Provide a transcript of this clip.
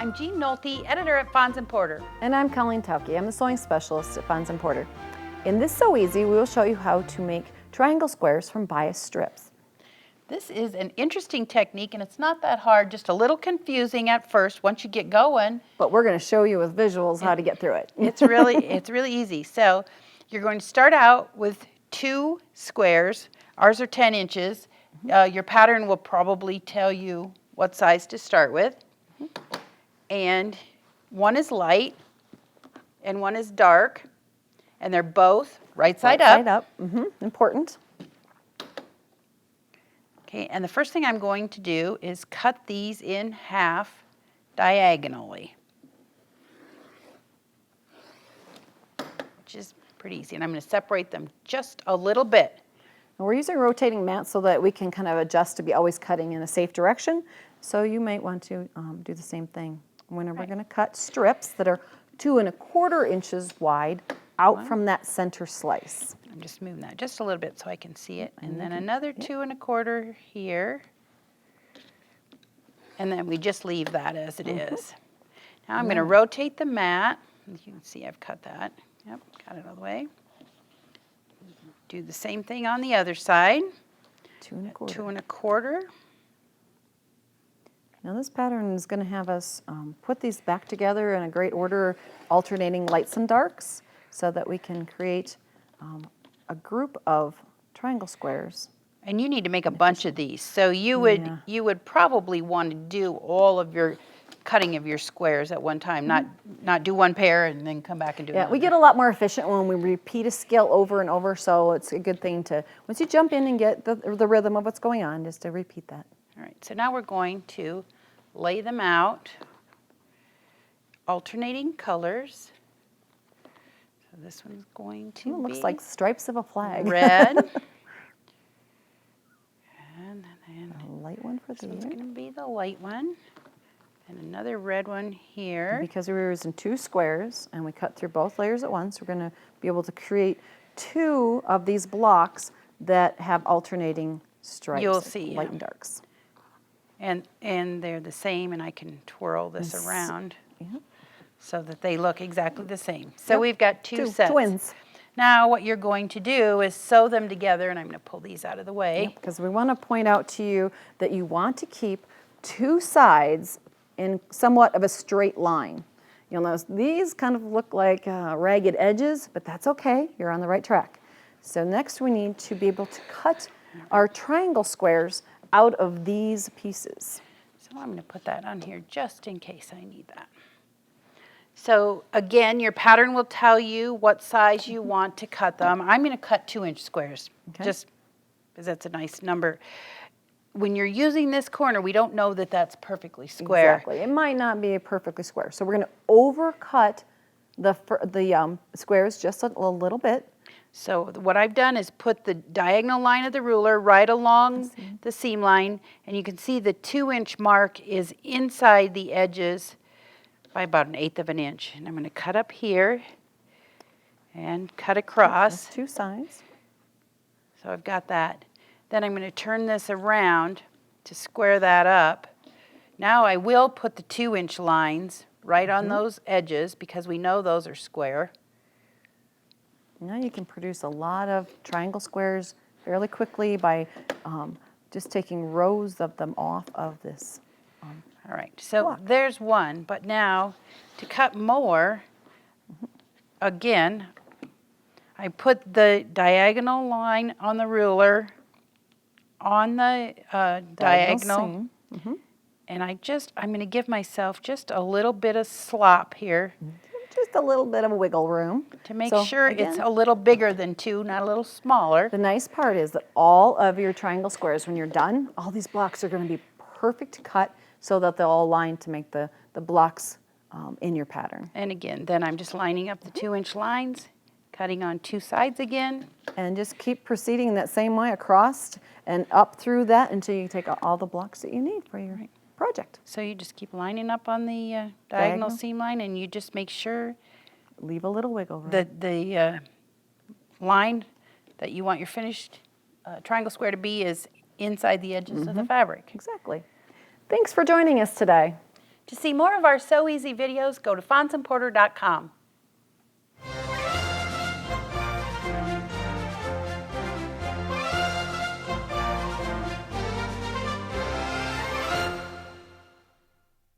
I'm Jean Nolte, editor at Fons Porter. And I'm Colleen Tauke. I'm the sewing specialist at Fons Porter. In this Sew Easy, we will show you how to make triangle squares from bias strips. This is an interesting technique, and it's not that hard, just a little confusing at first once you get going. But we're going to show you with visuals how to get through it. It's really easy. So you're going to start out with 2 squares. Ours are 10 inches. Your pattern will probably tell you what size to start with. And one is light and one is dark, and they're both right side up. Right side up. Important. Okay, and the first thing I'm going to do is cut these in half diagonally, which is pretty easy. And I'm going to separate them just a little bit. And we're using rotating mats so that we can kind of adjust to be always cutting in a safe direction. So you might want to do the same thing. We're going to cut strips that are 2 1/4 inches wide out from that center slice. I'm just moving that just a little bit so I can see it. And then another 2 1/4 here. And then we just leave that as it is. Now I'm going to rotate the mat. You can see I've cut that. Yep, got it all the way. Do the same thing on the other side. 2 1/4. 2 1/4. Now this pattern is going to have us put these back together in a great order, alternating lights and darks, so that we can create a group of triangle squares. And you need to make a bunch of these. So you would probably want to do all of your cutting of your squares at one time, not do one pair and then come back and do another. We get a lot more efficient when we repeat a skill over and over, so it's a good thing to, once you jump in and get the rhythm of what's going on, just to repeat that. All right, so now we're going to lay them out, alternating colors. So this one's going to be looks like stripes of a flag. red. And then a light one for this one's going to be the light one. And another red one here. Because we were using 2 squares and we cut through both layers at once, we're going to be able to create 2 of these blocks that have alternating stripes. You'll see, light and darks. And they're the same, and I can twirl this around so that they look exactly the same. So we've got 2 sets. Twins. Now what you're going to do is sew them together, and I'm going to pull these out of the way. Because we want to point out to you that you want to keep 2 sides in somewhat of a straight line. You'll notice these kind of look like ragged edges, but that's okay. You're on the right track. So next we need to be able to cut our triangle squares out of these pieces. So I'm going to put that on here just in case I need that. So again, your pattern will tell you what size you want to cut them. I'm going to cut 2-inch squares, just because that's a nice number. When you're using this corner, we don't know that that's perfectly square. Exactly. It might not be perfectly square. So we're going to overcut the squares just a little bit. So what I've done is put the diagonal line of the ruler right along the seam line, and you can see the 2-inch mark is inside the edges by about 1/8 of an inch. And I'm going to cut up here and cut across. That's 2 sides. So I've got that. Then I'm going to turn this around to square that up. Now I will put the 2-inch lines right on those edges because we know those are square. Now you can produce a lot of triangle squares fairly quickly by just taking rows of them off of this. All right, so there's one, but now to cut more, again, I put the diagonal line on the ruler on the diagonal and I'm going to give myself just a little bit of slop here. Just a little bit of wiggle room. To make sure it's a little bigger than 2, not a little smaller. The nice part is that all of your triangle squares, when you're done, all these blocks are going to be perfect to cut so that they'll all align to make the blocks in your pattern. And again, then I'm just lining up the 2-inch lines, cutting on 2 sides again. And just keep proceeding that same way across and up through that until you take all the blocks that you need for your project. So you just keep lining up on the diagonal seam line, and you just make sure leave a little wiggle room. The line that you want your finished triangle square to be is inside the edges of the fabric. Exactly. Thanks for joining us today. To see more of our Sew Easy videos, go to fonsporter.com.